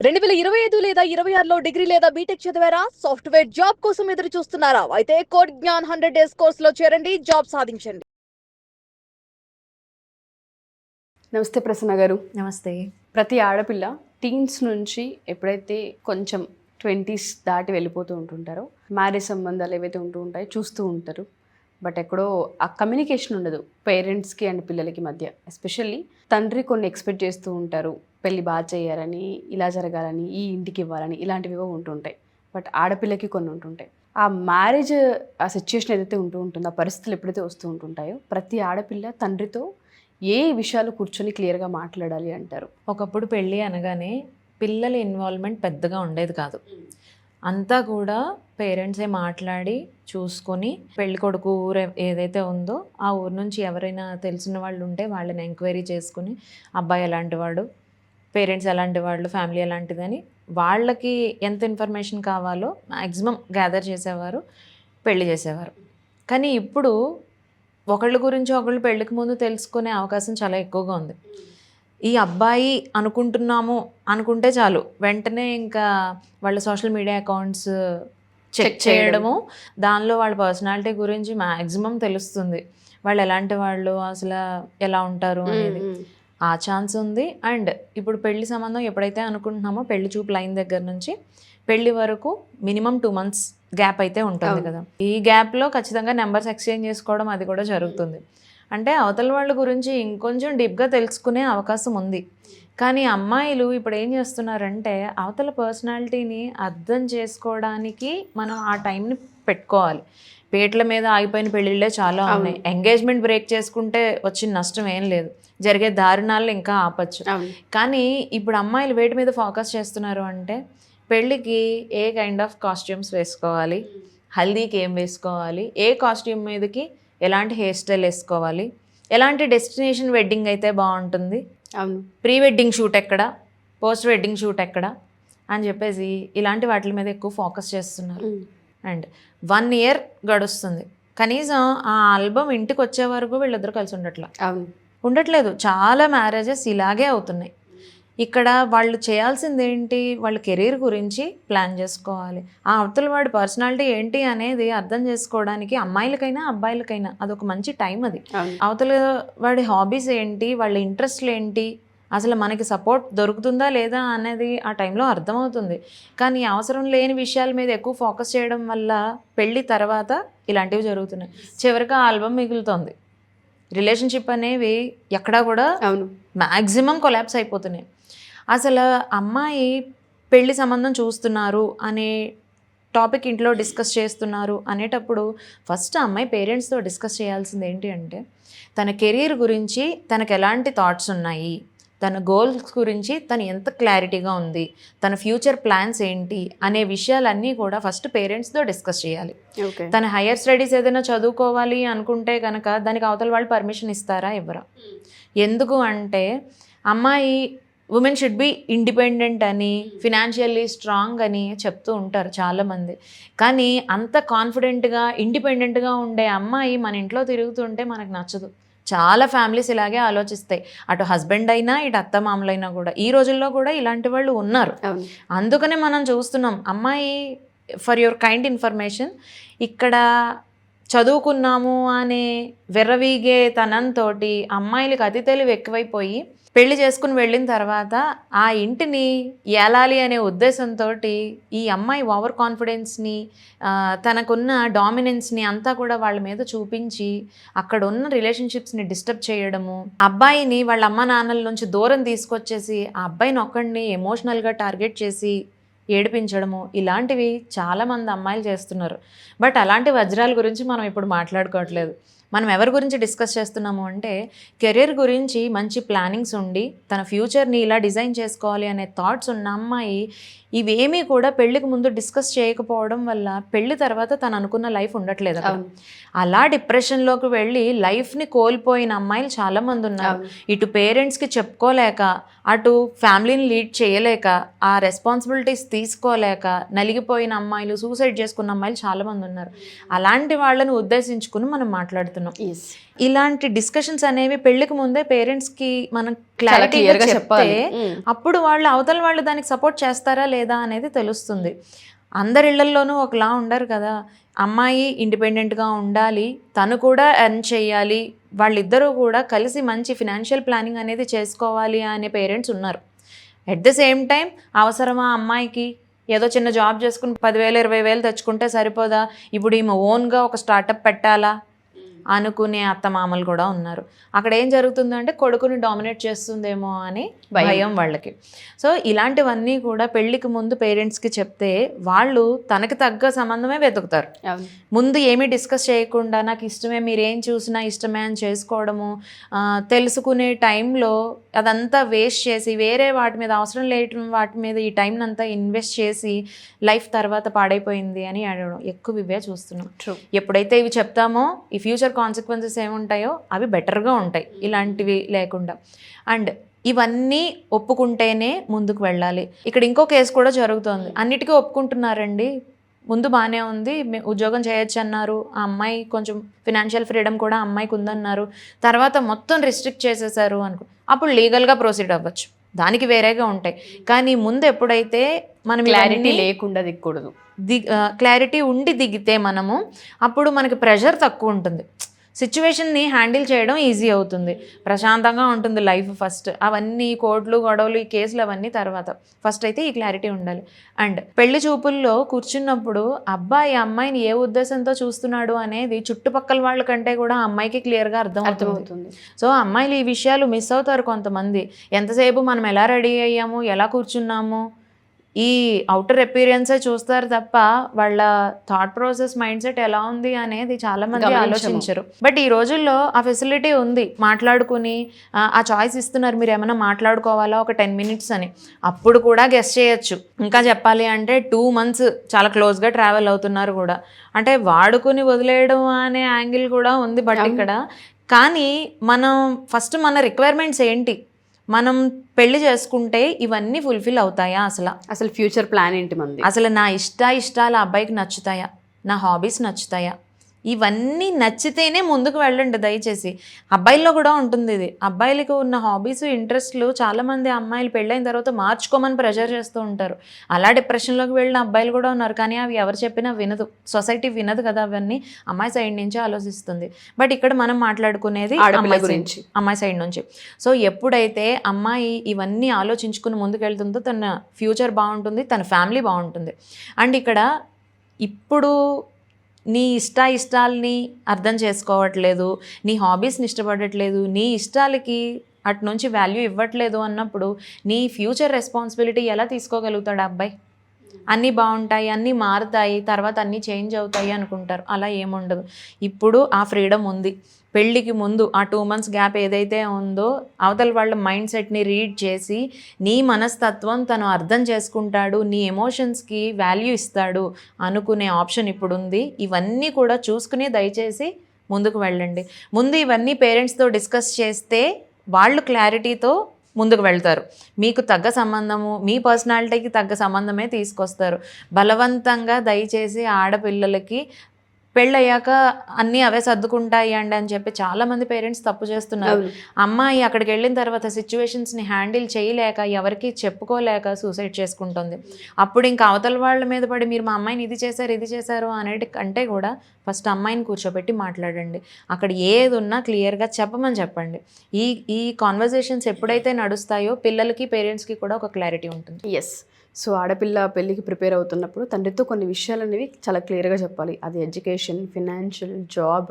2025 లేదా 26లో డిగ్రీ లేదా బీటెక్ చదివారా? సాఫ్ట్‌వేర్ జాబ్ కోసం ఎదురు చూస్తున్నారా? అయితే కోడ్ జ్ఞాన్ 100 డేస్ కోర్సులో చేరండి, జాబ్ సాధించండి. నమస్తే ప్రసన్న గారు. నమస్తే. ప్రతి ఆడపిల్ల టీన్స్ నుంచి ఎప్పుడైతే కొంచెం 20s దాటి వెళ్ళిపోతూ ఉంటుంటారో మ్యారేజ్ సంబంధాలు ఏవైతే ఉంటూ ఉంటాయో చూస్తూ ఉంటారు. బట్ ఎక్కడో ఆ కమ్యూనికేషన్ ఉండదు పేరెంట్స్కి అండ్ పిల్లలకి మధ్య. ఎస్పెషల్లీ తండ్రి కొన్ని ఎక్స్పెక్ట్ చేస్తూ ఉంటారు, పెళ్ళి బాగా చేయాలని, ఇలా జరగాలని, ఈ ఇంటికి ఇవ్వాలని, ఇలాంటివివో ఉంటుంటాయి. బట్ ఆడపిల్లకి కొన్ని ఉంటుంటాయి. ఆ మ్యారేజ్ ఆ సిచ్యుయేషన్ ఏదైతే ఉంటూ ఉంటుందో, ఆ పరిస్థితులు ఎప్పుడైతే వస్తూ ఉంటుంటాయో ప్రతి ఆడపిల్ల తండ్రితో ఏ విషయాలు కూర్చొని క్లియర్గా మాట్లాడాలి అంటారు? ఒకప్పుడు పెళ్ళి అనగానే పిల్లల ఇన్వాల్వ్మెంట్ పెద్దగా ఉండేది కాదు. అంతా కూడా పేరెంట్సే మాట్లాడి చూసుకొని పెళ్లి కొడుకు ఊరు ఏదైతే ఉందో ఆ ఊరు నుంచి ఎవరైనా తెలిసిన వాళ్ళు ఉంటే వాళ్ళని ఎంక్వైరీ చేసుకుని అబ్బాయి ఎలాంటి వాడు, పేరెంట్స్ ఎలాంటి వాళ్ళు, ఫ్యామిలీ ఎలాంటిదని వాళ్ళకి ఎంత ఇన్ఫర్మేషన్ కావాలో మ్యాక్సిమం గ్యాదర్ చేసేవారు, పెళ్లి చేసేవారు. కానీ ఇప్పుడు ఒకళ్ళ గురించి ఒకళ్ళు పెళ్ళికి ముందు తెలుసుకునే అవకాశం చాలా ఎక్కువగా ఉంది. ఈ అబ్బాయి అనుకుంటున్నాము అనుకుంటే చాలు వెంటనే ఇంకా వాళ్ళ సోషల్ మీడియా అకౌంట్స్ చెక్ చేయడము, దానిలో వాళ్ళ పర్సనాలిటీ గురించి మ్యాక్సిమం తెలుస్తుంది. వాళ్ళు ఎలాంటి వాళ్ళు, అసలు ఎలా ఉంటారు అనేది ఆ ఛాన్స్ ఉంది. అండ్ ఇప్పుడు పెళ్లి సంబంధం ఎప్పుడైతే అనుకుంటున్నామో పెళ్లి చూపు లైన్ దగ్గర నుంచి పెళ్లి వరకు మినిమం 2 months గ్యాప్ అయితే ఉంటుంది కదా. ఈ గ్యాప్లో ఖచ్చితంగా నెంబర్స్ ఎక్స్చేంజ్ చేసుకోవడం అది కూడా జరుగుతుంది. అంటే అవతల వాళ్ళ గురించి ఇంకొంచెం డీప్గా తెలుసుకునే అవకాశం ఉంది. కానీ అమ్మాయిలు ఇప్పుడు ఏం చేస్తున్నారంటే అవతల పర్సనాలిటీని అర్థం చేసుకోవడానికి మనం ఆ టైంని పెట్టుకోవాలి. పేట్ల మీద ఆగిపోయిన పెళ్ళిళ్ళే చాలా ఉన్నాయి. ఎంగేజ్మెంట్ బ్రేక్ చేసుకుంటే వచ్చిన నష్టం ఏం లేదు, జరిగే దారుణాలను ఇంకా ఆపచ్చు. కానీ ఇప్పుడు అమ్మాయిలు వేటి మీద ఫోకస్ చేస్తున్నారు అంటే పెళ్ళికి ఏ కైండ్ ఆఫ్ కాస్ట్యూమ్స్ వేసుకోవాలి, హల్దీకి ఏం వేసుకోవాలి, ఏ కాస్ట్యూమ్ మీదకి ఎలాంటి హెయిర్ స్టైల్ వేసుకోవాలి, ఎలాంటి డెస్టినేషన్ వెడ్డింగ్ అయితే బాగుంటుంది, ప్రీ వెడ్డింగ్ షూట్ ఎక్కడ, పోస్ట్ వెడ్డింగ్ షూట్ ఎక్కడ అని చెప్పేసి ఇలాంటి వాటి మీద ఎక్కువ ఫోకస్ చేస్తున్నారు. అండ్ 1 year గడుస్తుంది, కనీసం ఆ ఆల్బమ్ ఇంటికి వచ్చే వరకు వీళ్ళిద్దరు కలిసి ఉండట్లేదు. చాలా మ్యారేజెస్ ఇలాగే అవుతున్నాయి. ఇక్కడ వాళ్ళు చేయాల్సింది ఏంటి, వాళ్ళ కెరీర్ గురించి ప్లాన్ చేసుకోవాలి. ఆ అవతల వాడి పర్సనాలిటీ ఏంటి అనేది అర్థం చేసుకోవడానికి అమ్మాయిలకైనా అబ్బాయిలకైనా అదొక మంచి టైం. అది అవతల వాడి హాబీస్ ఏంటి, వాళ్ళ ఇంట్రెస్ట్లు ఏంటి, అసలు మనకి సపోర్ట్ దొరుకుతుందా లేదా అనేది ఆ టైంలో అర్థమవుతుంది. కానీ అవసరం లేని విషయాల మీద ఎక్కువ ఫోకస్ చేయడం వల్ల పెళ్ళి తర్వాత ఇలాంటివి జరుగుతున్నాయి. చివరికి ఆ ఆల్బమ్ మిగులుతుంది. రిలేషన్షిప్ అనేవి ఎక్కడా కూడా మ్యాక్సిమం కొలాప్స్ అయిపోతున్నాయి. అసలు అమ్మాయి పెళ్లి సంబంధం చూస్తున్నారు అనే టాపిక్ ఇంట్లో డిస్కస్ చేస్తున్నారు అనేటప్పుడు ఫస్ట్ అమ్మాయి పేరెంట్స్తో డిస్కస్ చేయాల్సింది ఏంటి అంటే తన కెరీర్ గురించి తనకు ఎలాంటి థాట్స్ ఉన్నాయి, తన గోల్స్ గురించి తను ఎంత క్లారిటీగా ఉంది, తన ఫ్యూచర్ ప్లాన్స్ ఏంటి అనే విషయాలన్నీ కూడా ఫస్ట్ పేరెంట్స్తో డిస్కస్ చేయాలి. తన హయ్యర్ స్టడీస్ ఏదైనా చదువుకోవాలి అనుకుంటే కనుక దానికి అవతల వాళ్ళు పర్మిషన్ ఇస్తారా, ఇవ్వరా? ఎందుకు అంటే అమ్మాయి ఉమెన్ షుడ్ బి ఇండిపెండెంట్ అని, ఫినాన్షియల్లీ స్ట్రాంగ్ అని చెప్తూ ఉంటారు చాలామంది. కానీ అంత కాన్ఫిడెంట్గా ఇండిపెండెంట్గా ఉండే అమ్మాయి మన ఇంట్లో తిరుగుతుంటే మనకు నచ్చదు. చాలా ఫ్యామిలీస్ ఇలాగే ఆలోచిస్తాయి. అటు హస్బెండ్ అయినా ఇటు అత్త మామలైనా కూడా ఈ రోజుల్లో కూడా ఇలాంటి వాళ్ళు ఉన్నారు. అందుకనే మనం చూస్తున్నాం. అమ్మాయి ఫర్ యువర్ కైండ్ ఇన్ఫర్మేషన్, ఇక్కడ చదువుకున్నాము అనే వెర్రవీగే తనంతో అమ్మాయిలకు అతి తెలివి ఎక్కువైపోయి పెళ్లి చేసుకుని వెళ్ళిన తర్వాత ఆ ఇంటిని ఏలాలి అనే ఉద్దేశంతో ఈ అమ్మాయి ఓవర్ కాన్ఫిడెన్స్ని, తనకున్న డామినెన్స్ని అంతా కూడా వాళ్ళ మీద చూపించి అక్కడ ఉన్న రిలేషన్షిప్స్ని డిస్టర్బ్ చేయడము, అబ్బాయిని వాళ్ళ అమ్మ నాన్నల నుంచి దూరం తీసుకొచ్చేసి ఆ అబ్బాయిని ఒక్కడిని ఎమోషనల్గా టార్గెట్ చేసి ఏడిపించడము, ఇలాంటివి చాలామంది అమ్మాయిలు చేస్తున్నారు. బట్ అలాంటి వజ్రాల గురించి మనం ఇప్పుడు మాట్లాడుకోవట్లేదు. మనం ఎవరి గురించి డిస్కస్ చేస్తున్నాము అంటే కెరీర్ గురించి మంచి ప్లానింగ్స్ ఉండి తన ఫ్యూచర్ని ఇలా డిజైన్ చేసుకోవాలి అనే థాట్స్ ఉన్న అమ్మాయి ఇవేమీ కూడా పెళ్లికి ముందు డిస్కస్ చేయకపోవడం వల్ల పెళ్లి తర్వాత తను అనుకున్న లైఫ్ ఉండట్లేదు. అలా డిప్రెషన్లోకి వెళ్ళి లైఫ్ని కోల్పోయిన అమ్మాయిలు చాలామంది ఉన్నారు. ఇటు పేరెంట్స్కి చెప్పుకోలేక, అటు ఫ్యామిలీని లీడ్ చేయలేక, ఆ రెస్పాన్సిబిలిటీస్ తీసుకోలేక నలిగిపోయిన అమ్మాయిలు, సూసైడ్ చేసుకున్న అమ్మాయిలు చాలామంది ఉన్నారు. అలాంటి వాళ్ళని ఉద్దేశించుకుని మనం మాట్లాడుతున్నాం. మాట్లాడుతున్నాం. ఇలాంటి డిస్కషన్స్ అనేవి పెళ్లికి ముందే పేరెంట్స్కి మనం క్లారిటీగా క్లియర్గా చెప్తే చెప్పాలి. అప్పుడు అవతల వాళ్ళు దానికి సపోర్ట్ చేస్తారా లేదా అనేది తెలుస్తుంది. అందరి ఇళ్లల్లోనూ ఒకలా ఉండరు కదా. అమ్మాయి ఇండిపెండెంట్గా ఉండాలి, తను కూడా ఎర్న్ చేయాలి, వాళ్ళిద్దరూ కూడా కలిసి మంచి ఫినాన్షియల్ ప్లానింగ్ అనేది చేసుకోవాలి అనే పేరెంట్స్ ఉన్నారు. ఎట్ ద సేమ్ టైం అవసరమా అమ్మాయికి ఏదో చిన్న జాబ్ చేసుకుని 10,000 20,000 తెచ్చుకుంటే సరిపోదా, ఇప్పుడు ఈమె ఓన్గా ఒక స్టార్టప్ పెట్టాలా అనుకునే అత్తమామలు కూడా ఉన్నారు. అక్కడ ఏం జరుగుతుందంటే కొడుకుని డామినేట్ చేస్తుందేమో అని భయం వాళ్ళకి. సో ఇలాంటివన్నీ కూడా పెళ్ళికి ముందు పేరెంట్స్కి చెప్తే వాళ్ళు తనకి తగ్గ సంబంధమే వెతుకుతారు. ముందు ఏమీ డిస్కస్ చేయకుండా నాకు ఇష్టమే, మీరేం చూసినా ఇష్టమే అని చేసుకోవడము, తెలుసుకునే టైంలో అదంతా వేస్ట్ చేసి వేరే వాటి మీద అవసరం లేని వాటి మీద ఈ టైంని అంతా ఇన్వెస్ట్ చేసి లైఫ్ తర్వాత పాడైపోయింది అని అడగడం ఎక్కువ ఇవే చూస్తున్నాం. ఎప్పుడైతే ఇవి చెప్తామో ఈ ఫ్యూచర్ కాన్సిక్వెన్సెస్ ఏముంటాయో అవి బెటర్గా ఉంటాయి ఇలాంటివి లేకుండా. అండ్ ఇవన్నీ ఒప్పుకుంటేనే ముందుకు వెళ్ళాలి. ఇక్కడ ఇంకో కేసు కూడా జరుగుతోంది. అన్నిటికీ ఒప్పుకుంటున్నారండి, ముందు బాగానే ఉంది, ఉద్యోగం చేయొచ్చు అన్నారు, ఆ అమ్మాయి కొంచెం ఫినాన్షియల్ ఫ్రీడమ్ కూడా అమ్మాయికి ఉందన్నారు, తర్వాత మొత్తం రిస్ట్రిక్ట్ చేసేసారు అనుకో, అప్పుడు లీగల్గా ప్రొసీడ్ అవ్వచ్చు, దానికి వేరేగా ఉంటాయి. కానీ ముందు ఎప్పుడైతే మనం క్లారిటీ లేకుండా దిగకూడదు, క్లారిటీ ఉండి దిగితే మనము అప్పుడు మనకి ప్రెషర్ తక్కువ ఉంటుంది, సిచ్యువేషన్ని హ్యాండిల్ చేయడం ఈజీ అవుతుంది, ప్రశాంతంగా ఉంటుంది లైఫ్. ఫస్ట్ అవన్నీ కోర్టులు గొడవలు ఈ కేసులు అవన్నీ తర్వాత, ఫస్ట్ అయితే ఈ క్లారిటీ ఉండాలి. అండ్ పెళ్లి చూపుల్లో కూర్చున్నప్పుడు అబ్బాయి అమ్మాయిని ఏ ఉద్దేశంతో చూస్తున్నాడు అనేది చుట్టుపక్కల వాళ్ళ కంటే కూడా అమ్మాయికి క్లియర్గా అర్థమవుతుంది. సో అమ్మాయిలు ఈ విషయాలు మిస్ అవుతారు కొంతమంది. ఎంతసేపు మనం ఎలా రెడీ అయ్యాము, ఎలా కూర్చున్నాము, ఈ అవుటర్ అపీరియన్సే చూస్తారు తప్ప వాళ్ళ థాట్ ప్రాసెస్ మైండ్ సెట్ ఎలా ఉంది అనేది చాలా మంది ఆలోచించరు. బట్ ఈ రోజుల్లో ఆ ఫెసిలిటీ ఉంది, మాట్లాడుకుని ఆ చాయిస్ ఇస్తున్నారు, మీరు ఏమైనా మాట్లాడుకోవాలా ఒక 10 minutes అని, అప్పుడు కూడా గెస్ చేయొచ్చు. ఇంకా చెప్పాలి అంటే 2 months చాలా క్లోజ్గా ట్రావెల్ అవుతున్నారు కూడా, అంటే వాడుకుని వదిలేయడం అనే యాంగిల్ కూడా ఉంది. బట్ ఇక్కడ కానీ మనం ఫస్ట్ మన రిక్వైర్మెంట్స్ ఏంటి, మనం పెళ్లి చేసుకుంటే ఇవన్నీ ఫుల్ఫిల్ అవుతాయా, అసలు ఫ్యూచర్ ప్లాన్ ఏంటి మంది, అసలు నా ఇష్టాలు అబ్బాయికి నచ్చుతాయా, నా హాబీస్ నచ్చుతాయా, ఇవన్నీ నచ్చితేనే ముందుకు వెళ్ళండి దయచేసి. అబ్బాయిల్లో కూడా ఉంటుంది ఇది, అబ్బాయిలకు ఉన్న హాబీస్ ఇంట్రెస్ట్లు చాలామంది అమ్మాయిలు పెళ్ళైన తర్వాత మార్చుకోమని ప్రెషర్ చేస్తూ ఉంటారు. అలా డిప్రెషన్లోకి వెళ్ళిన అబ్బాయిలు కూడా ఉన్నారు. కానీ అవి ఎవరు చెప్పినా వినదు, సొసైటీ వినదు కదా, అవన్నీ అమ్మాయి సైడ్ నుంచి ఆలోచిస్తుంది. బట్ ఇక్కడ మనం మాట్లాడుకునేది అమ్మాయి సైడ్ నుంచి. సో ఎప్పుడైతే అమ్మాయి ఇవన్నీ ఆలోచించుకుని ముందుకు వెళ్తుందో తన ఫ్యూచర్ బాగుంటుంది, తన ఫ్యామిలీ బాగుంటుంది. అండ్ ఇక్కడ ఇప్పుడు నీ ఇష్టాలని అర్థం చేసుకోవట్లేదు, నీ హాబీస్ని ఇష్టపడట్లేదు, నీ ఇష్టాలకి అటు నుంచి వాల్యూ ఇవ్వట్లేదు అన్నప్పుడు నీ ఫ్యూచర్ రెస్పాన్సిబిలిటీ ఎలా తీసుకోగలుగుతాడు అబ్బాయి? అన్నీ బాగుంటాయి, అన్నీ మారుతాయి, తర్వాత అన్నీ చేంజ్ అవుతాయి అనుకుంటారు. అలా ఏముండదు. ఇప్పుడు ఆ ఫ్రీడమ్ ఉంది. పెళ్ళికి ముందు ఆ 2 months గ్యాప్ ఏదైతే ఉందో అవతల వాళ్ళ మైండ్ సెట్ని రీడ్ చేసి నీ మనస్తత్వం తను అర్థం చేసుకుంటాడు, నీ ఎమోషన్స్కి వాల్యూ ఇస్తాడు అనుకునే ఆప్షన్ ఇప్పుడు ఉంది. ఇవన్నీ కూడా చూసుకుని దయచేసి ముందుకు వెళ్ళండి. ముందు ఇవన్నీ పేరెంట్స్తో డిస్కస్ చేస్తే వాళ్ళు క్లారిటీతో ముందుకు వెళ్తారు. మీకు తగ్గ సంబంధము, మీ పర్సనాలిటీకి తగ్గ సంబంధమే తీసుకొస్తారు. బలవంతంగా దయచేసి ఆడపిల్లలకి పెళ్ళయ్యాక అన్నీ అవే సర్దుకుంటాయి అని చెప్పి చాలామంది పేరెంట్స్ తప్పు చేస్తున్నారు. అమ్మాయి అక్కడికి వెళ్ళిన తర్వాత సిచ్యువేషన్స్ని హ్యాండిల్ చేయలేక, ఎవరికి చెప్పుకోలేక సూసైడ్ చేసుకుంటుంది. అప్పుడు ఇంకా అవతల వాళ్ళ మీద పడి మీరు మా అమ్మాయిని ఇది చేశారు అనేది కంటే కూడా ఫస్ట్ అమ్మాయిని కూర్చోబెట్టి మాట్లాడండి. అక్కడ ఏది ఉన్నా క్లియర్గా చెప్పండి. ఈ కాన్వర్జేషన్స్ ఎప్పుడైతే నడుస్తాయో పిల్లలకి పేరెంట్స్కి కూడా ఒక క్లారిటీ ఉంటుంది. ఎస్. సో ఆడపిల్ల పెళ్ళికి ప్రిపేర్ అవుతున్నప్పుడు తండ్రితో కొన్ని విషయాలు అనేవి చాలా క్లియర్గా చెప్పాలి. అది ఎడ్యుకేషన్, ఫినాన్షియల్, జాబ్,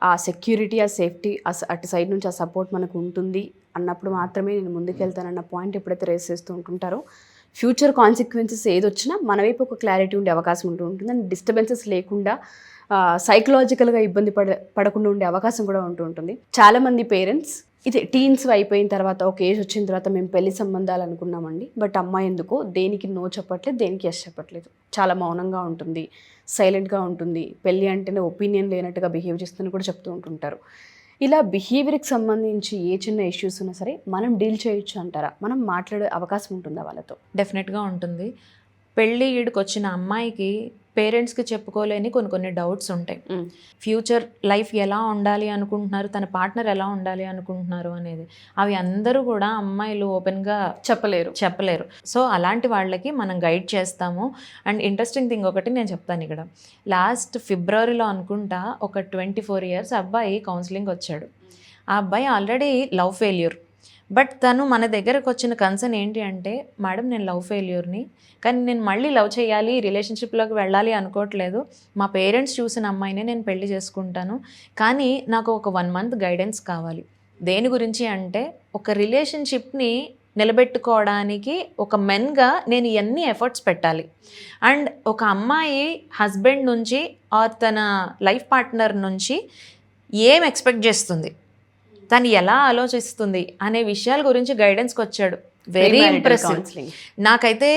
ఆ సెక్యూరిటీ, ఆ సేఫ్టీ, అటు సైడ్ నుంచి ఆ సపోర్ట్ మనకు ఉంటుంది అన్నప్పుడు మాత్రమే నేను ముందుకెళ్తానన్న పాయింట్ ఎప్పుడైతే రేస్ చేస్తూ ఉంటుంటారో ఫ్యూచర్ కాన్సిక్వెన్సెస్ ఏదొచ్చినా మన వైపు ఒక క్లారిటీ ఉండే అవకాశం ఉంటుంది. అండ్ డిస్టర్బెన్సెస్ లేకుండా సైకలాజికల్గా ఇబ్బంది పడకుండా ఉండే అవకాశం కూడా ఉంటుంది. చాలామంది పేరెంట్స్ ఇది టీన్స్ అయిపోయిన తర్వాత ఒక ఏజ్ వచ్చిన తర్వాత మేము పెళ్లి సంబంధాలు అనుకున్నామండి, బట్ అమ్మాయి ఎందుకో దేనికి నో చెప్పట్లేదు, దేనికి ఎస్ చెప్పట్లేదు, చాలా మౌనంగా ఉంటుంది, సైలెంట్గా ఉంటుంది, పెళ్ళి అంటేనే ఒపీనియన్ లేనట్టుగా బిహేవ్ చేస్తుందని కూడా చెప్తూ ఉంటుంటారు. ఇలా బిహేవియర్కి సంబంధించి ఏ చిన్న ఇష్యూస్ ఉన్నా సరే మనం డీల్ చేయొచ్చు అంటారా? మనం మాట్లాడే అవకాశం ఉంటుందా వాళ్ళతో? డెఫినెట్గా ఉంటుంది. పెళ్ళి ఈడికి వచ్చిన అమ్మాయికి పేరెంట్స్కి చెప్పుకోలేని కొన్ని డౌట్స్ ఉంటాయి. ఫ్యూచర్ లైఫ్ ఎలా ఉండాలి అనుకుంటున్నారు, తన పార్ట్నర్ ఎలా ఉండాలి అనుకుంటున్నారు అనేది అవి అందరూ కూడా అమ్మాయిలు ఓపెన్గా చెప్పలేరు. సో అలాంటి వాళ్ళకి మనం గైడ్ చేస్తాము. అండ్ ఇంట్రెస్టింగ్ థింగ్ ఒకటి నేను చెప్తాను ఇక్కడ. లాస్ట్ ఫిబ్రవరిలో అనుకుంటా ఒక 24 years అబ్బాయి కౌన్సిలింగ్ వచ్చాడు. ఆ అబ్బాయి ఆల్రెడీ లవ్ ఫెయిల్యూర్. బట్ తను మన దగ్గరకు వచ్చిన కన్సర్న్ ఏంటి అంటే, మేడం నేను లవ్ ఫెయిల్యూర్ని, కానీ నేను మళ్ళీ లవ్ చేయాలి, రిలేషన్షిప్లోకి వెళ్ళాలి అనుకోవట్లేదు. మా పేరెంట్స్ చూసిన అమ్మాయినే నేను పెళ్లి చేసుకుంటాను, కానీ నాకు ఒక 1 month గైడెన్స్ కావాలి. దేని గురించి అంటే, ఒక రిలేషన్షిప్ని నిలబెట్టుకోవడానికి ఒక మెన్గా నేను ఎన్ని ఎఫర్ట్స్ పెట్టాలి, అండ్ ఒక అమ్మాయి హస్బెండ్ నుంచి ఆర్ తన లైఫ్ పార్ట్నర్ నుంచి ఏం ఎక్స్పెక్ట్ చేస్తుంది, తను ఎలా ఆలోచిస్తుంది అనే విషయాల గురించి గైడెన్స్కి వచ్చాడు. Very impressive. నాకైతే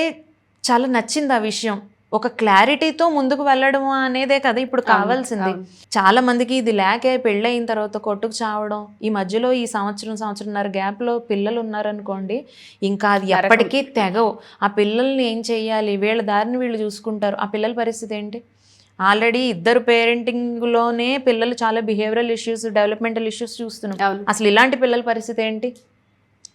చాలా నచ్చింది ఆ విషయం. ఒక క్లారిటీతో ముందుకు వెళ్ళడం అనేదే కదా ఇప్పుడు కావాల్సింది. చాలా మందికి ఇది లేకే పెళ్ళి అయిన తర్వాత కొట్టుకు చావడం. ఈ మధ్యలో ఈ సంవత్సరంన్నర గ్యాప్లో పిల్లలు ఉన్నారనుకోండి, ఇంకా అది ఎప్పటికీ తెగవు. ఆ పిల్లల్ని ఏం చెయ్యాలి, వీళ్ళ దారిని వీళ్ళు చూసుకుంటారు. ఆ పిల్లల పరిస్థితి ఏంటి? ఆల్రెడీ ఇద్దరు పేరెంటింగ్లోనే పిల్లలు చాలా బిహేవియరల్ ఇష్యూస్, డెవలప్మెంటల్ ఇష్యూస్ చూస్తున్నాం. అసలు ఇలాంటి పిల్లల పరిస్థితి ఏంటి?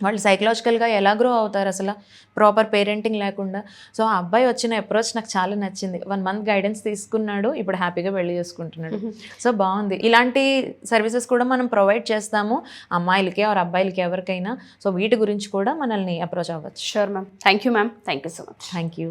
వాళ్ళు సైకలాజికల్గా ఎలా గ్రో అవుతారు అసలు ప్రాపర్ పేరెంటింగ్ లేకుండా? సో ఆ అబ్బాయి వచ్చిన అప్రోచ్ నాకు చాలా నచ్చింది. 1 month గైడెన్స్ తీసుకున్నాడు, ఇప్పుడు హ్యాపీగా పెళ్లి చేసుకుంటున్నాడు. సో బాగుంది. ఇలాంటి సర్వీసెస్ కూడా మనం ప్రొవైడ్ చేస్తాము అమ్మాయిలకి ఆర్ అబ్బాయిలకి ఎవరికైనా. సో వీటి గురించి కూడా మనల్ని అప్రోచ్ అవ్వచ్చు. Sure ma'am. Thank you ma'am. Thank you so much. Thank you.